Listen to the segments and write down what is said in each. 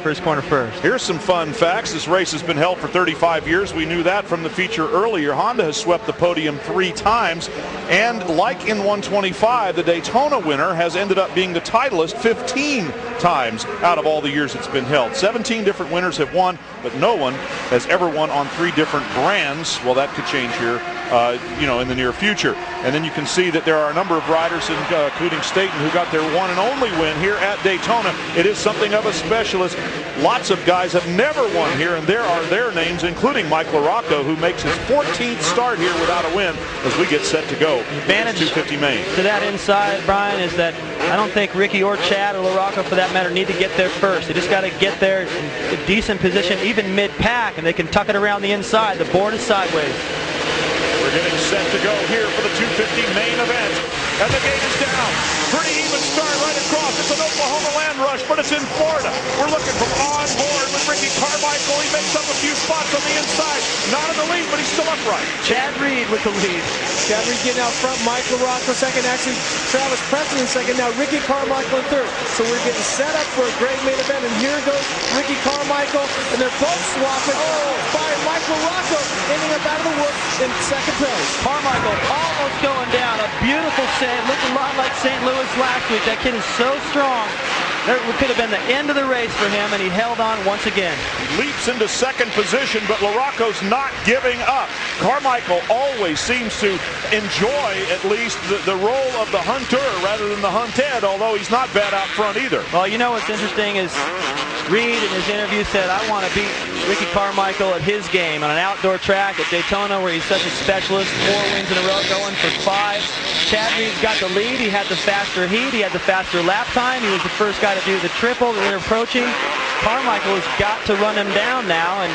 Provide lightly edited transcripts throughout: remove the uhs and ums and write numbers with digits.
for his corner first. Here's some fun facts. This race has been held for 35 years. We knew that from the feature earlier. Honda has swept the podium 3 times. And like in 125, the Daytona winner has ended up being the titleist 15 times out of all the years it's been held. 17 different winners have won, but no one has ever won on 3 different brands. Well, that could change here, in the near future. And then you can see that there are a number of riders, including Staten, who got their one and only win here at Daytona. It is something of a specialist. Lots of guys have never won here, and there are their names, including Mike Larocco, who makes his 14th start here without a win as we get set to go. Advantage 250 main. To that inside, Brian, is that I don't think Ricky or Chad or Larocco, for that matter, need to get there first. They just got to get there in a decent position, even mid-pack, and they can tuck it around the inside. The board is sideways. We're getting set to go here for the 250 main event. And the gate is down. Pretty even start right across. It's an Oklahoma land rush, but it's in Florida. We're looking from on board with Ricky Carmichael. He makes up a few spots on the inside. Not in the lead, but he's still upright. Chad Reed with the lead. Chad Reed getting out front. Mike LaRocco second. Actually, Travis Preston in second. Now Ricky Carmichael in third. So we're getting set up for a great main event. And here goes Ricky Carmichael. And they're both swapping. By Mike LaRocco ending up out of the woods in second place. Carmichael almost going down. A beautiful save. Looking a lot like St. Louis last week. That kid is so strong. That could have been the end of the race for him, and he held on once again. He leaps into second position, but Larocco's not giving up. Carmichael always seems to enjoy at least the role of the hunter rather than the hunted, although he's not bad out front either. Well, you know what's interesting is Reed in his interview said, I want to beat Ricky Carmichael at his game on an outdoor track at Daytona where he's such a specialist. 4 wins in a row, going for 5. Chad Reed's got the lead. He had the faster heat. He had the faster lap time. He was the first guy to do the triple, the inner approaching. Carmichael has got to run him down now, and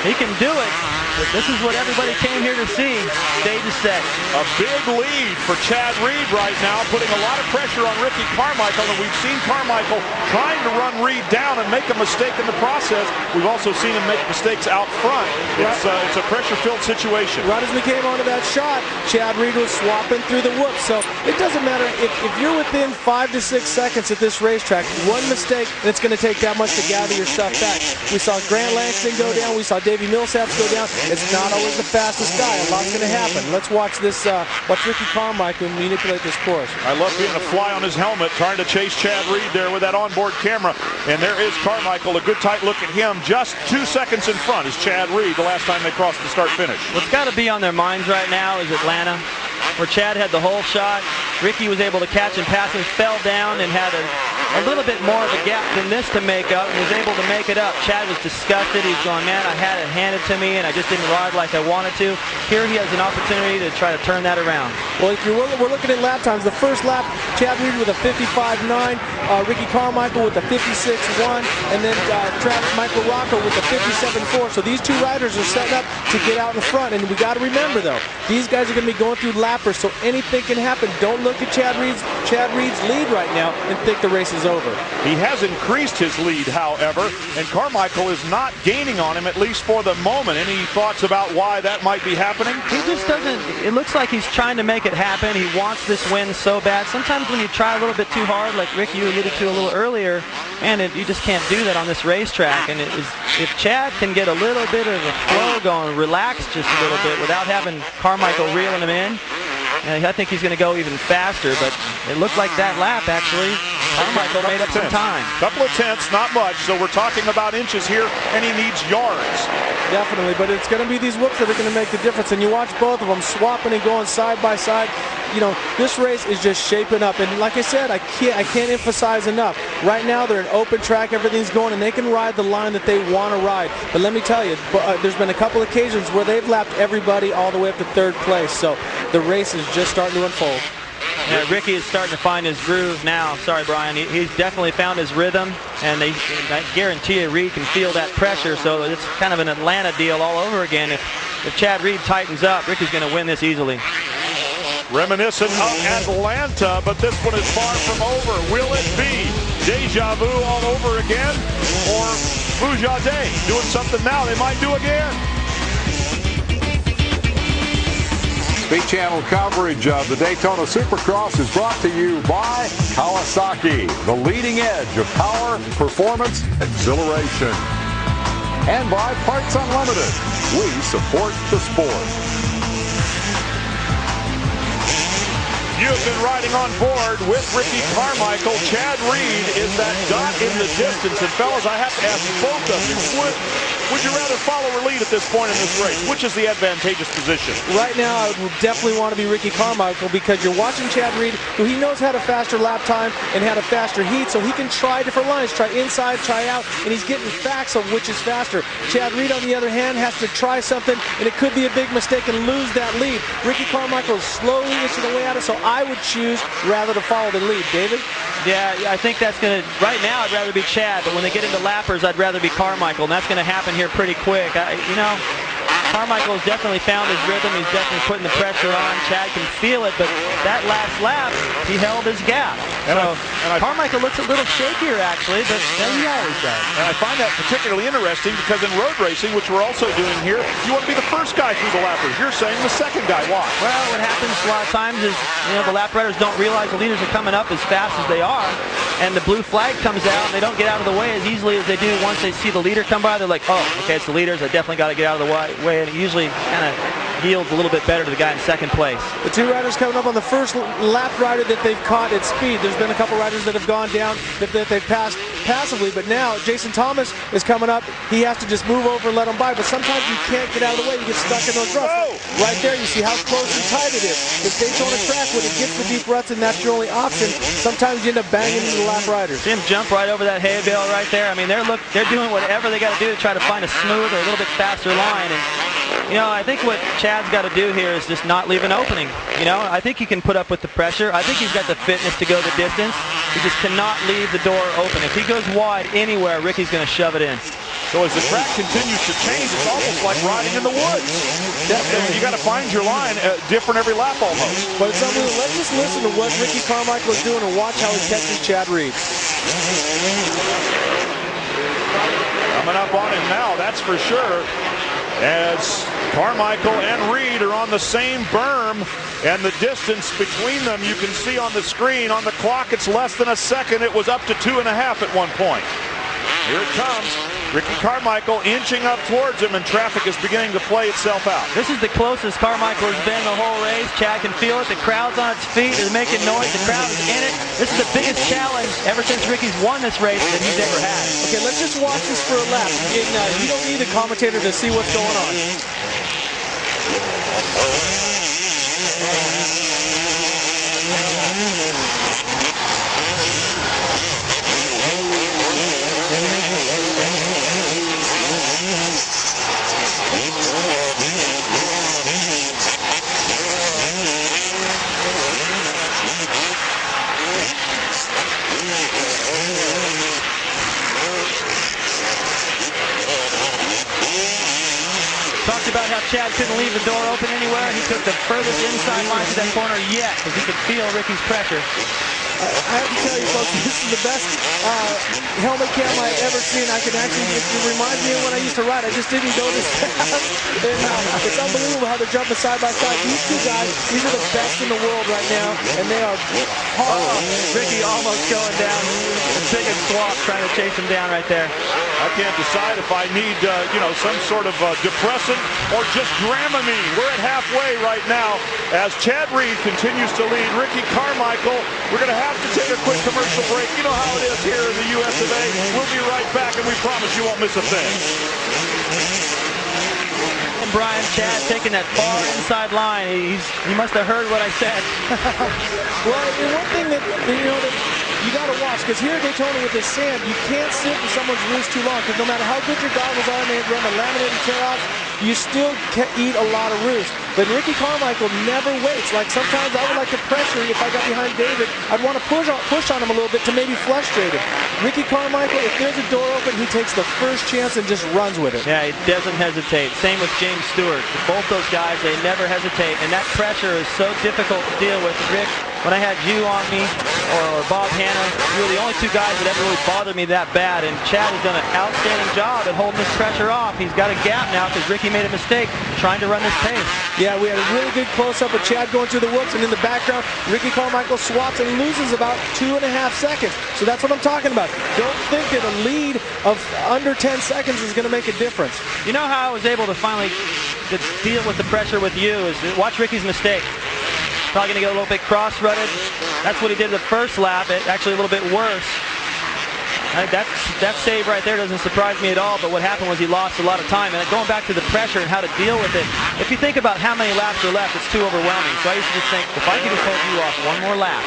he can do it. But this is what everybody came here to see. Stage is set. A big lead for Chad Reed right now, putting a lot of pressure on Ricky Carmichael, and we've seen Carmichael trying to run Reed down and make a mistake in the process. We've also seen him make mistakes out front. It's a pressure-filled situation. Right as we came onto that shot, Chad Reed was swapping through the whoops. So it doesn't matter if you're within 5 to 6 seconds at this racetrack, one mistake, and it's going to take that much to gather your stuff back. We saw Grant Langston go down. We saw Davey Millsaps go down. It's not always the fastest guy. A lot's going to happen. Let's watch this. Watch Ricky Carmichael manipulate this course. I love being a fly on his helmet, trying to chase Chad Reed there with that onboard camera. And there is Carmichael. A good tight look at him. Just 2 seconds in front is Chad Reed the last time they crossed the start-finish. What's got to be on their minds right now is Atlanta, where Chad had the whole shot. Ricky was able to catch and pass him, fell down, and had a little bit more of a gap than this to make up, and was able to make it up. Chad was disgusted. He's going, man, I had it handed to me, and I just didn't ride like I wanted to. Here he has an opportunity to try to turn that around. Well, if we're looking at lap times, the first lap, Chad Reed with a 55.9, Ricky Carmichael with a 56.1, and then Michael Rocco with a 57.4. So these 2 riders are setting up to get out in front, and we got to remember, though, these guys are going to be going through lappers, so anything can happen. Don't look at Chad Reed's lead right now and think the race is over. He has increased his lead, however, and Carmichael is not gaining on him, at least for the moment. Any thoughts about why that might be happening? He just doesn't, it looks like he's trying to make it happen. He wants this win so bad. Sometimes when you try a little bit too hard, like Rick, you alluded to a little earlier, and you just can't do that on this racetrack. And if Chad can get a little bit of a flow going, relax just a little bit without having Carmichael reeling him in, I think he's going to go even faster, but it looked like that lap, actually, Carmichael made up some time. Couple of tenths, not much, so we're talking about inches here, and he needs yards. Definitely, but it's going to be these whoops that are going to make the difference, and you watch both of them swapping and going side by side. You know, this race is just shaping up, and like I said, I can't emphasize enough. Right now, they're an open track, everything's going, and they can ride the line that they want to ride. But let me tell you, there's been a couple occasions where they've lapped everybody all the way up to 3rd place, so the race is just starting to unfold. Yeah, Ricky is starting to find his groove now. Sorry, Brian. He's definitely found his rhythm, and I guarantee you Reed can feel that pressure, so it's kind of an Atlanta deal all over again. If Chad Reed tightens up, Ricky's going to win this easily. Reminiscent of Atlanta, but this one is far from over. Will it be deja vu all over again, or Bujade doing something now they might do again? Speed Channel coverage of the Daytona Supercross is brought to you by Kawasaki, the leading edge of power, performance, exhilaration. And by Parts Unlimited. We support the sport. You have been riding on board with Ricky Carmichael. Chad Reed is that dot in the distance. And fellas, I have to ask both of you, would you rather follow or lead at this point in this race? Which is the advantageous position? Right now, I would definitely want to be Ricky Carmichael because you're watching Chad Reed, who he knows had a faster lap time and had a faster heat, so he can try different lines, try inside, try out, and he's getting facts of which is faster. Chad Reed, on the other hand, has to try something, and it could be a big mistake and lose that lead. Ricky Carmichael is slowly inching away at it, so I would choose rather to follow the lead. David? Yeah, I think that's going to, right now I'd rather be Chad, but when they get into lappers, I'd rather be Carmichael, and that's going to happen here pretty quick. Carmichael has definitely found his rhythm. He's definitely putting the pressure on. Chad can feel it, but that last lap, he held his gap. Carmichael looks a little shakier, actually, but he always does. And I find that particularly interesting because in road racing, which we're also doing here, you want to be the first guy through the lappers. You're saying the second guy. Why? Well, what happens a lot of times is, the lap riders don't realize the leaders are coming up as fast as they are, and the blue flag comes out, and they don't get out of the way as easily as they do once they see the leader come by. They're like, oh, okay, it's the leaders. I definitely got to get out of the way. And it usually kind of yields a little bit better to the guy in second place. The two riders coming up on the first lap rider that they've caught at speed. There's been a couple riders that have gone down that they've passed passively, but now Jason Thomas is coming up. He has to just move over and let him by, but sometimes you can't get out of the way. You get stuck in those ruts. Right there, you see how close and tight it is. The Daytona track, when it gets the deep ruts and that's your only option, sometimes you end up banging into the lap riders. See him jump right over that hay bale right there. I mean, they're doing whatever they got to do to try to find a smooth or a little bit faster line. And I think what Chad's got to do here is just not leave an opening. I think he can put up with the pressure. I think he's got the fitness to go the distance. He just cannot leave the door open. If he goes wide anywhere, Ricky's going to shove it in. So as the track continues to change, it's almost like riding in the woods. You got to find your line different every lap almost. But it's unbelievable. Let's just listen to what Ricky Carmichael is doing and watch how he catches Chad Reed. Coming up on him now, that's for sure. As Carmichael and Reed are on the same berm, and the distance between them you can see on the screen. On the clock, it's less than a second. It was up to 2.5 at one point. Here it comes. Ricky Carmichael inching up towards him, and traffic is beginning to play itself out. This is the closest Carmichael has been the whole race. Chad can feel it. The crowd's on its feet. They're making noise. The crowd is in it. This is the biggest challenge ever since Ricky's won this race that he's ever had. Okay, let's just watch this for a lap. You don't need the commentator to see what's going on. Talked about how Chad couldn't leave the door open anywhere. He took the furthest inside line to that corner yet because he could feel Ricky's pressure. I have to tell you, folks, this is the best helmet cam I've ever seen. I can actually, it reminds me of when I used to ride. I just didn't go this fast. And it's unbelievable how they're jumping side by side. These two guys, these are the best in the world right now, and they are hard. Ricky almost going down. The biggest squawk trying to chase him down right there. I can't decide if I need, some sort of depressant or just Dramamine. We're at halfway right now as Chad Reed continues to lead Ricky Carmichael. We're going to have to take a quick commercial break. You know how it is here in the US of A. We'll be right back, and we promise you won't miss a thing. And Brian, Chad taking that far inside line. He must have heard what I said. Well, and one thing that you got to watch, because here at Daytona with this sand, you can't sit in someone's roost too long, because no matter how good your goggles are and they run a laminated tear-off, you still can eat a lot of roost. But Ricky Carmichael never waits. Like sometimes I would like to pressure, if I got behind David, I'd want to push on him a little bit to maybe frustrate him. Ricky Carmichael, if there's a door open, he takes the first chance and just runs with it. Yeah, he doesn't hesitate. Same with James Stewart. Both those guys, they never hesitate. And that pressure is so difficult to deal with. Rick when I had you on me or Bob Hanna, you were the only two guys that ever really bothered me that bad. And Chad has done an outstanding job at holding this pressure off. He's got a gap now because Ricky made a mistake trying to run this pace. Yeah, we had a really good close-up of Chad going through the whoops, and in the background, Ricky Carmichael swaps and loses about 2.5 seconds. So that's what I'm talking about. Don't think that a lead of under 10 seconds is going to make a difference. You know how I was able to finally deal with the pressure with you is watch Ricky's mistake. Probably going to get a little bit cross-rutted. That's what he did the first lap. Actually a little bit worse. That save right there doesn't surprise me at all, but what happened was he lost a lot of time. And going back to the pressure and how to deal with it, if you think about how many laps are left, it's too overwhelming. So I used to just think, if I could just hold you off one more lap,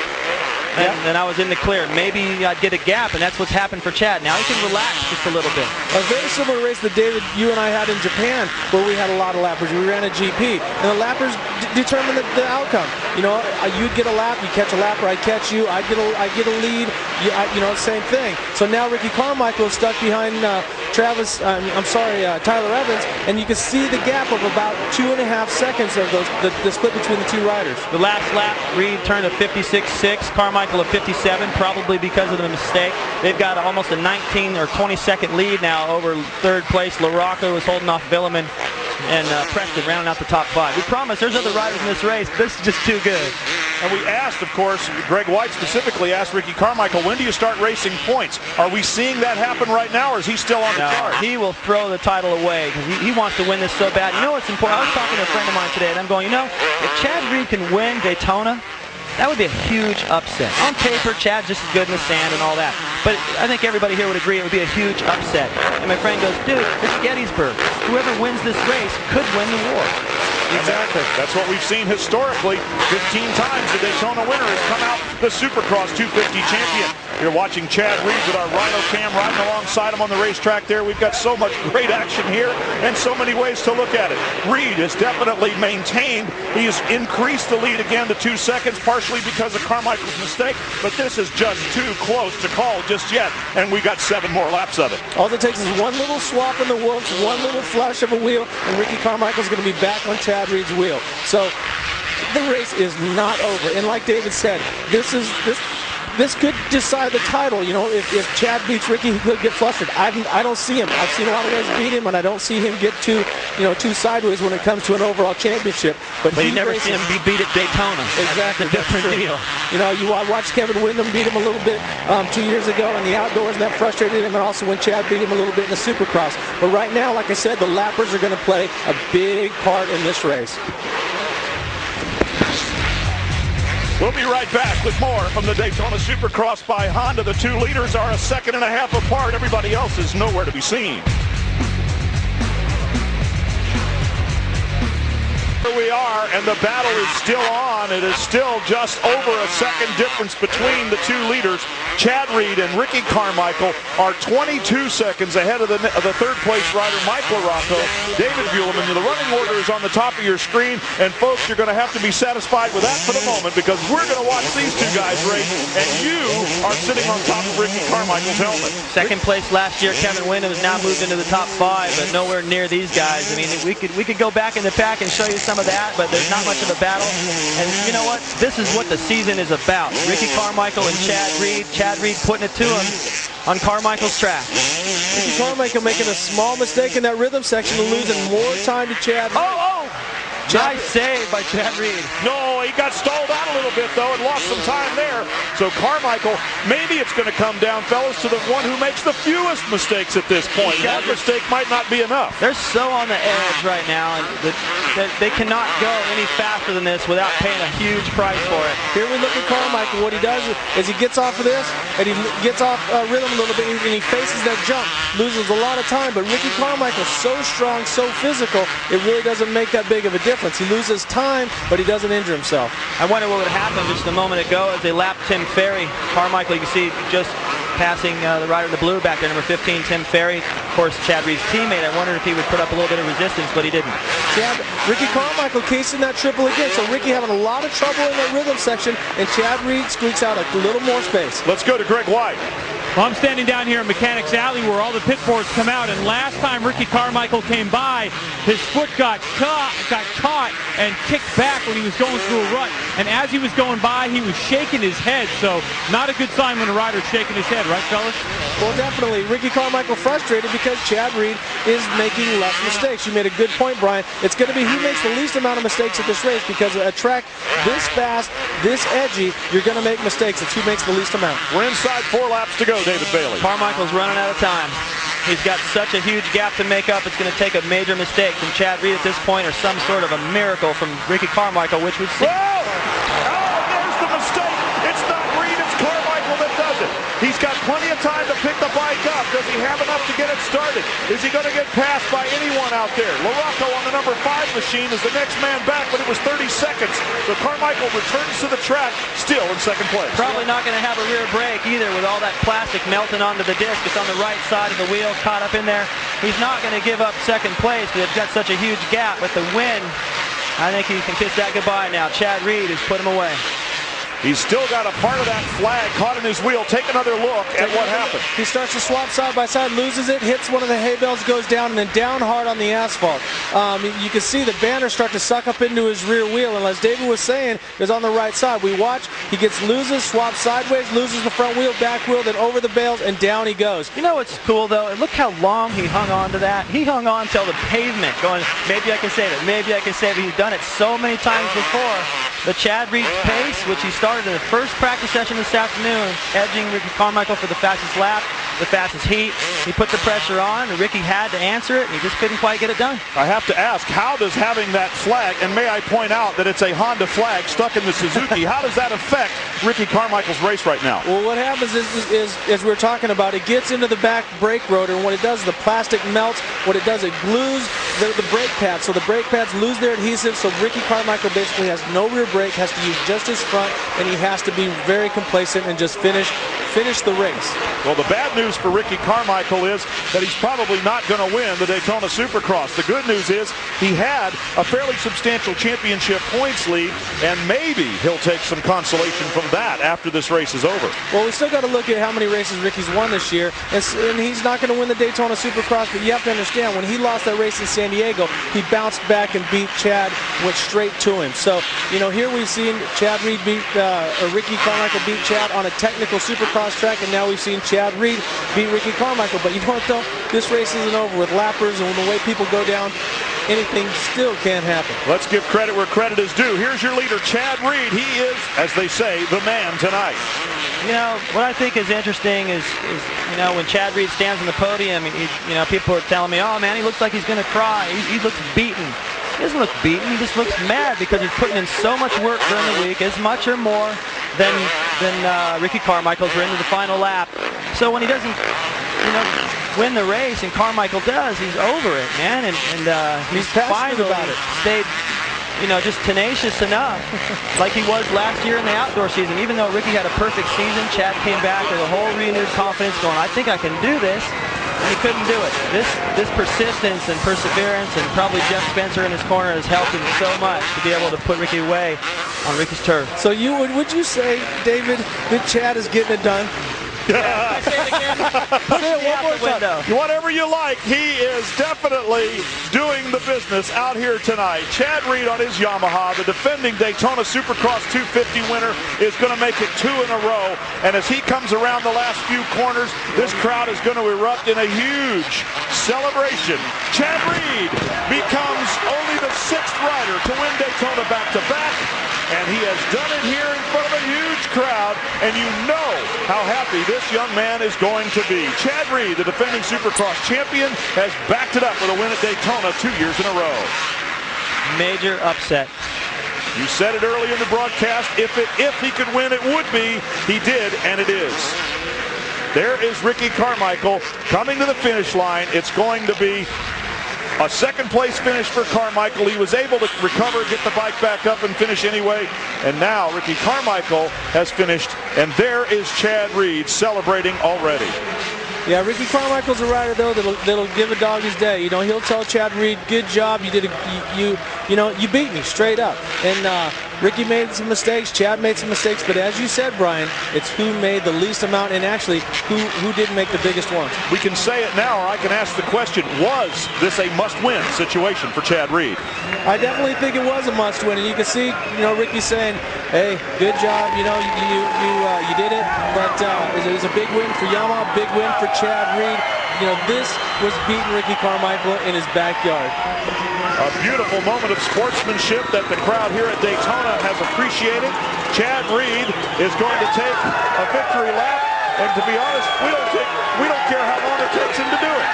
and then I was in the clear, maybe I'd get a gap, and that's what's happened for Chad. Now he can relax just a little bit. A very similar race that David, you and I had in Japan, where we had a lot of lappers. We ran a GP, and the lappers determine the outcome. You know, you'd get a lap, you catch a lapper, I'd catch you, I'd get a lead, you know, same thing. So now Ricky Carmichael is stuck behind Tyler Evans, and you can see the gap of about 2.5 seconds of the split between the two riders. The last lap, Reed turned a 56.6, Carmichael a 57, probably because of the mistake. They've got almost a 19 or 20-second lead now over third place. Larocco is holding off Villeman, and Preston rounding out the top 5. We promise there's other riders in this race. This is just too good. And we asked, of course, Greg White specifically asked Ricky Carmichael, when do you start racing points? Are we seeing that happen right now, or is he still on the chart? He will throw the title away because he wants to win this so bad. You know what's important? I was talking to a friend of mine today, and I'm going, you know, if Chad Reed can win Daytona, that would be a huge upset. On paper, Chad's just as good in the sand and all that. But I think everybody here would agree it would be a huge upset. And my friend goes, dude, it's Gettysburg. Whoever wins this race could win the war. Exactly. That's what we've seen historically. 15 times the Daytona winner has come out the Supercross 250 champion. You're watching Chad Reed with our Rhino Cam riding alongside him on the racetrack there. We've got so much great action here and so many ways to look at it. Reed has definitely maintained. He has increased the lead again to 2 seconds, partially because of Carmichael's mistake, but this is just too close to call just yet, and we got 7 more laps of it. All it takes is one little swap in the whoops, one little flush of a wheel, and Ricky Carmichael's going to be back on Chad Reed's wheel. So the race is not over, and like David said, this could decide the title. You know, if Chad beats Ricky, he could get flustered. I don't see him. I've seen a lot of guys beat him, and I don't see him get too sideways when it comes to an overall championship. But you never see him be beat at Daytona. Exactly, that's a different deal. You know, you watched Kevin Windham beat him a little bit 2 years ago in the outdoors, and that frustrated him, and also when Chad beat him a little bit in the Supercross. But right now, like I said, the lappers are going to play a big part in this race. We'll be right back with more from the Daytona Supercross by Honda. The 2 leaders are a 1.5 seconds apart. Everybody else is nowhere to be seen. Here we are, and the battle is still on. It is still just over a second difference between the 2 leaders. Chad Reed and Ricky Carmichael are 22 seconds ahead of the third place rider, Mike LaRocco. David Buellman, the running order is on the top of your screen, and folks, you're going to have to be satisfied with that for the moment, because we're going to watch these 2 guys race, and you are sitting on top of Ricky Carmichael's helmet. Second place last year, Kevin Windham has now moved into the top 5, but nowhere near these guys. I mean, we could go back in the pack and show you some of that, but there's not much of a battle. And you know what? This is what the season is about. Ricky Carmichael and Chad Reed. Chad Reed putting it to him on Carmichael's track. Ricky Carmichael making a small mistake in that rhythm section and losing more time to Chad. Nice save by Chad Reed. No, he got stalled out a little bit, though, and lost some time there. So Carmichael, maybe it's going to come down, fellas, to the one who makes the fewest mistakes at this point. That mistake might not be enough. They're so on the edge right now, and they cannot go any faster than this without paying a huge price for it. Here we look at Carmichael. What he does is he gets off of this, and he gets off rhythm a little bit, and he faces that jump, loses a lot of time. But Ricky Carmichael, so strong, so physical, it really doesn't make that big of a difference. He loses time, but he doesn't injure himself. I wonder what would happen just a moment ago as they lapped Tim Ferry. Carmichael, you can see just passing the rider in the blue back there, number 15, Tim Ferry. Of course, Chad Reed's teammate. I wondered if he would put up a little bit of resistance, but he didn't. Ricky Carmichael casing that triple again. So Ricky having a lot of trouble in that rhythm section, and Chad Reed squeaks out a little more space. Let's go to Greg White. Well, I'm standing down here in Mechanics Alley where all the pit boards come out, and last time Ricky Carmichael came by, his foot got caught and kicked back when he was going through a rut. And as he was going by, he was shaking his head, so not a good sign when a rider's shaking his head, right, fellas? Well, definitely. Ricky Carmichael frustrated because Chad Reed is making less mistakes. You made a good point, Brian. It's going to be he makes the least amount of mistakes at this race because a track this fast, this edgy, you're going to make mistakes. It's who makes the least amount. We're inside 4 laps to go, David Bailey. Carmichael's running out of time. He's got such a huge gap to make up. It's going to take a major mistake from Chad Reed at this point or some sort of a miracle from Ricky Carmichael, which would seem... Oh, there's the mistake. It's not Reed, it's Carmichael that does it. He's got plenty of time to pick the bike up. Does he have enough to get it started? Is he going to get passed by anyone out there? Larocco on the number 5 machine is the next man back, but it was 30 seconds. So Carmichael returns to the track, still in second place. Probably not going to have a rear brake either with all that plastic melting onto the disc. It's on the right side of the wheel, caught up in there. He's not going to give up second place, but they've got such a huge gap with the wind. I think he can kiss that goodbye now. Chad Reed has put him away. He's still got a part of that flag caught in his wheel. Take another look at what happened. He starts to swap side by side, loses it, hits one of the hay bales, goes down, and then down hard on the asphalt. You can see the banner start to suck up into his rear wheel, and as David was saying, is on the right side. We watch, he loses, swaps sideways, loses the front wheel, back wheel, then over the bales, and down he goes. You know what's cool, though? Look how long he hung on to that. He hung on till the pavement, going, maybe I can save it, maybe I can save it. He's done it so many times before. The Chad Reed pace, which he started in the first practice session this afternoon, edging Ricky Carmichael for the fastest lap, the fastest heat. He put the pressure on, and Ricky had to answer it, and he just couldn't quite get it done. I have to ask, how does having that flag, and may I point out that it's a Honda flag stuck in the Suzuki, how does that affect Ricky Carmichael's race right now? Well, what happens is as we're talking about, it gets into the back brake rotor, and what it does is the plastic melts. What it does, it glues the brake pads, so the brake pads lose their adhesive, so Ricky Carmichael basically has no rear brake, has to use just his front, and he has to be very complacent and just finish the race. Well, the bad news for Ricky Carmichael is that he's probably not going to win the Daytona Supercross. The good news is he had a fairly substantial championship points lead, and maybe he'll take some consolation from that after this race is over. Well, we still got to look at how many races Ricky's won this year, and he's not going to win the Daytona Supercross, but you have to understand, when he lost that race in San Diego, he bounced back and beat Chad, went straight to him. So, you know, here we've seen Chad Reed beat, Ricky Carmichael beat Chad on a technical Supercross track, and now we've seen Chad Reed beat Ricky Carmichael. But you know what, though? This race isn't over. With lappers and the way people go down, anything still can happen. Let's give credit where credit is due. Here's your leader, Chad Reed. He is, as they say, the man tonight. You know, what I think is interesting is you know, when Chad Reed stands on the podium, you know, people are telling me, oh, man, he looks like he's going to cry. He looks beaten. He doesn't look beaten. He just looks mad because he's putting in so much work during the week, as much or more than Ricky Carmichael's into the final lap. So when he doesn't, you know, win the race, and Carmichael does, he's over it, man, and he's passionate about it. Stayed, you know, just tenacious enough, like he was last year in the outdoor season. Even though Ricky had a perfect season, Chad came back with a whole renewed confidence, going, I think I can do this. And he couldn't do it. This persistence and perseverance, and probably Jeff Spencer in his corner, has helped him so much to be able to put Ricky away on Ricky's turf. So would you say, David, that Chad is getting it done? Yeah, I say it again. Put it one more time. Whatever you like, he is definitely doing the business out here tonight. Chad Reed on his Yamaha, the defending Daytona Supercross 250 winner, is going to make it 2 in a row. And as he comes around the last few corners, this crowd is going to erupt in a huge celebration. Chad Reed becomes only the 6th rider to win Daytona back-to-back. And he has done it here in front of a huge crowd, and you know how happy this young man is going to be. Chad Reed, the defending Supercross champion, has backed it up with a win at Daytona 2 years in a row. Major upset. You said it early in the broadcast, if he could win, it would be. He did, and it is. There is Ricky Carmichael coming to the finish line. It's going to be a second-place finish for Carmichael. He was able to recover, get the bike back up, and finish anyway. And now Ricky Carmichael has finished, and there is Chad Reed celebrating already. Yeah, Ricky Carmichael's a rider, though, that'll give a dog his day. You know, he'll tell Chad Reed, good job, you did you beat me straight up. And Ricky made some mistakes, Chad made some mistakes, but as you said, Brian, it's who made the least amount and actually who didn't make the biggest ones. We can say it now, or I can ask the question, was this a must-win situation for Chad Reed? I definitely think it was a must-win, and you can see, Ricky saying, hey, good job, you did it, but it was a big win for Yamaha, big win for Chad Reed. This was beating Ricky Carmichael in his backyard. A beautiful moment of sportsmanship that the crowd here at Daytona has appreciated. Chad Reed is going to take a victory lap, and to be honest, we don't care how long it takes him to do it.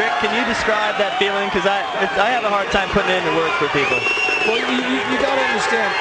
Rick, can you describe that feeling? Because I have a hard time putting it into words for people. Well, you got to understand,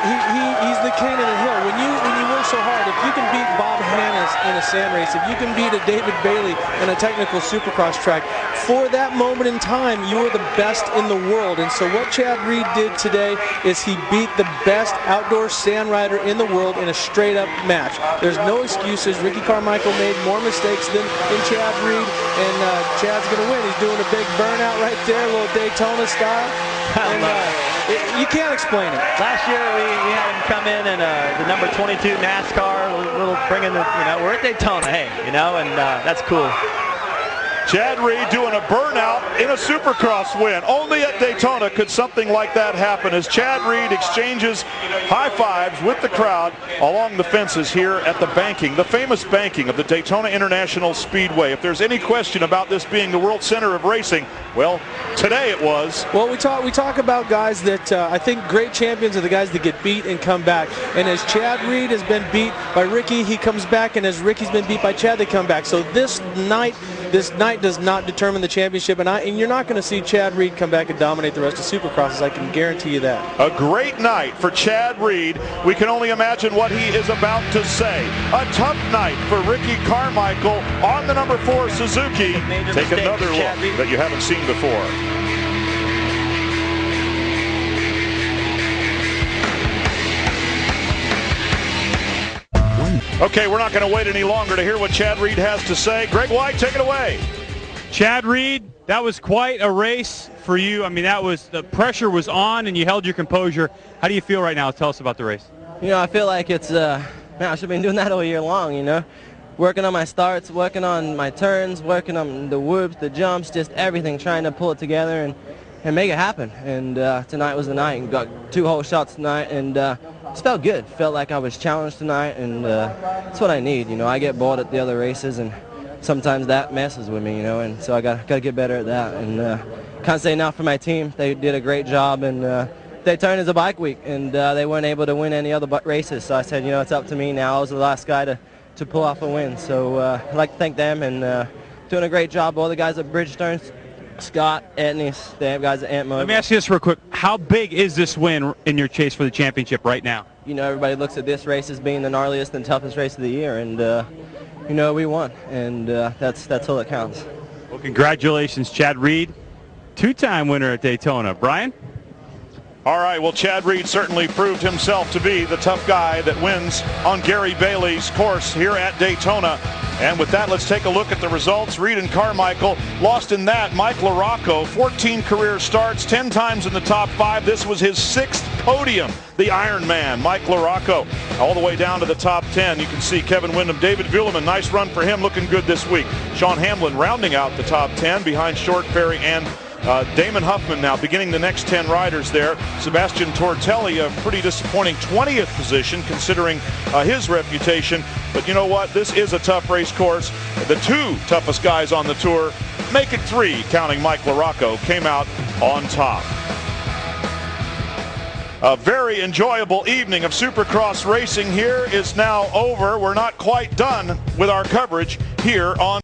he's the king of the hill. When you work so hard, if you can beat Bob Hannes in a sand race, if you can beat a David Bailey in a technical supercross track, for that moment in time, you were the best in the world. And so what Chad Reed did today is he beat the best outdoor sand rider in the world in a straight-up match. There's no excuses. Ricky Carmichael made more mistakes than Chad Reed, and Chad's going to win. He's doing a big burnout right there, a little Daytona style. And, you can't explain it. Last year we had him come in the number 22 NASCAR, little bringing the, we're at Daytona, hey, and that's cool. Chad Reed doing a burnout in a Supercross win. Only at Daytona could something like that happen as Chad Reed exchanges high fives with the crowd along the fences here at the banking, the famous banking of the Daytona International Speedway. If there's any question about this being the world center of racing, well, today it was. Well, we talk about guys that I think great champions are the guys that get beat and come back. And as Chad Reed has been beat by Ricky, he comes back, and as Ricky's been beat by Chad, they come back. So this night does not determine the championship, and you're not going to see Chad Reed come back and dominate the rest of Supercrosses. I can guarantee you that. A great night for Chad Reed. We can only imagine what he is about to say. A tough night for Ricky Carmichael on the number 4 Suzuki. Take another look that you haven't seen before. Okay, we're not going to wait any longer to hear what Chad Reed has to say. Greg White, take it away. Chad Reed, that was quite a race for you. I mean, the pressure was on and you held your composure. How do you feel right now? Tell us about the race. I feel like it's, man, I should have been doing that all year long, Working on my starts, working on my turns, working on the whoops, the jumps, just everything, trying to pull it together and make it happen. And tonight was the night, and got 2 whole shots tonight, and it felt good. Felt like I was challenged tonight, and that's what I need. I get bored at the other races, and sometimes that messes with me, and so I got to get better at that. And can't say enough for my team. They did a great job, and Daytona is a bike week, and they weren't able to win any other races. So I said, it's up to me now. I was the last guy to pull off a win. So I'd like to thank them, and doing a great job. All the guys at Bridgestone, Scott, Etnies, the guys at Ant Motor. Let me ask you this real quick. How big is this win in your chase for the championship right now? Everybody looks at this race as being the gnarliest and toughest race of the year, and we won, and that's all that counts. Well, congratulations, Chad Reed, 2-time winner at Daytona. Brian? All right, well, Chad Reed certainly proved himself to be the tough guy that wins on Gary Bailey's course here at Daytona. And with that, let's take a look at the results. Reed and Carmichael lost in that. Mike LaRocco, 14 career starts, 10 times in the top 5. This was his 6th podium, the Iron Man, Mike LaRocco, all the way down to the top 10. You can see Kevin Windham, David Vuillemin, nice run for him, looking good this week. Sean Hamlin rounding out the top 10 behind Short Ferry and Damon Huffman now beginning the next 10 riders there. Sebastian Tortelli, a pretty disappointing 20th position considering his reputation. But you know what? This is a tough race course. The 2 toughest guys on the tour, make it 3, counting Mike LaRocco, came out on top. A very enjoyable evening of Supercross racing here is now over. We're not quite done with our coverage here on